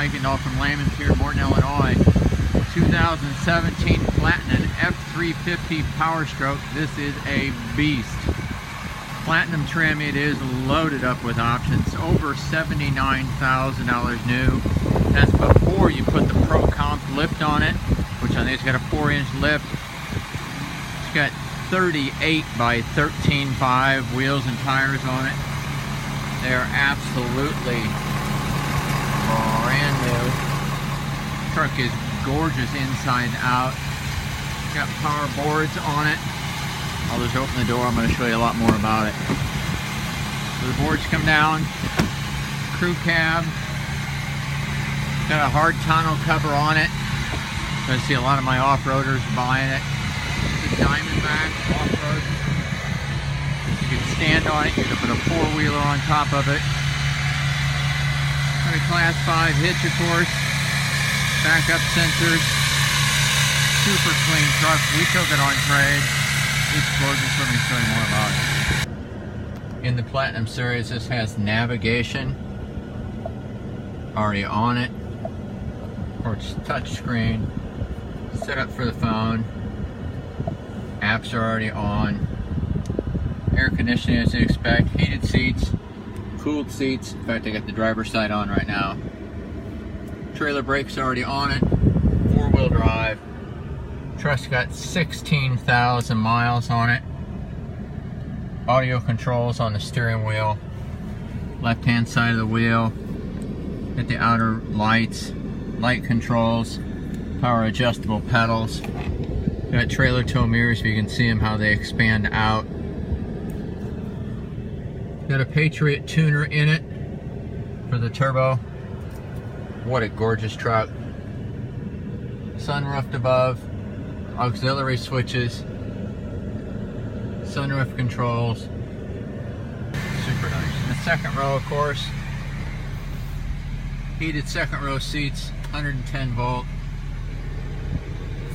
Kuykendall from Lehman's here in Morton, Illinois. 2017 Platinum F350 Power Stroke. This is a beast. Platinum trim, it is loaded up with options. Over $79,000 new. That's before you put the Pro Comp lift on it, which I think it's got a 4-inch lift. It's got 38 by 13.5 wheels and tires on it. They're absolutely brand new. Truck is gorgeous inside and out. Got power boards on it. I'll just open the door. I'm going to show you a lot more about it. So the boards come down. Crew cab. Got a hard tonneau cover on it. So I see a lot of my off-roaders buying it. It's a Diamondback off-road. You can stand on it. You can put a four-wheeler on top of it. Got a Class 5 hitch, of course. Backup sensors. Super clean truck. We took it on trade. It's gorgeous. Let me show you more about it. In the Platinum series, this has navigation already on it. Of course, touch screen. Set up for the phone. Apps are already on. Air conditioning as you expect. Heated seats. Cooled seats. In fact, I got the driver's side on right now. Trailer brakes already on it. 4-wheel drive. Truck's got 16,000 miles on it. Audio controls on the steering wheel. Left hand side of the wheel. Got the outer lights. Light controls. Power adjustable pedals. Got trailer tow mirrors so you can see them how they expand out. Got a Patriot tuner in it for the turbo. What a gorgeous truck. Sunroof above. Auxiliary switches, sunroof controls, super nice. In the second row, of course, heated second row seats, 110 volt,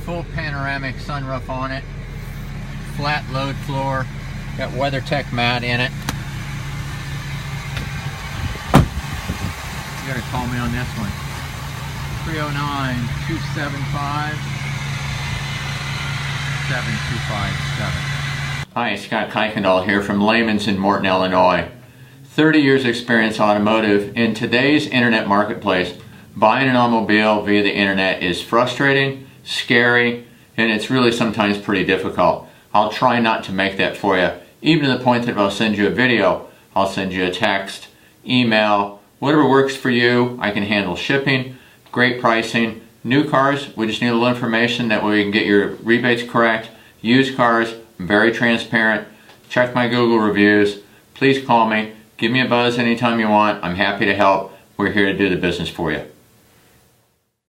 full panoramic sunroof on it, flat load floor, got WeatherTech mat in it. You gotta call me on this one. 309-275 7257. Hi, Scott Kuykendall here from Lehman's in Morton, Illinois. 30 years experience automotive. In today's internet marketplace, buying an automobile via the internet is frustrating, scary, and it's really sometimes pretty difficult. I'll try not to make that for you, even to the point that if I'll send you a video, I'll send you a text, email, whatever works for you. I can handle shipping, great pricing. New cars, we just need a little information that way we can get your rebates correct. Used cars, I'm very transparent. Check my Google reviews. Please call me. Give me a buzz anytime you want. I'm happy to help. We're here to do the business for you.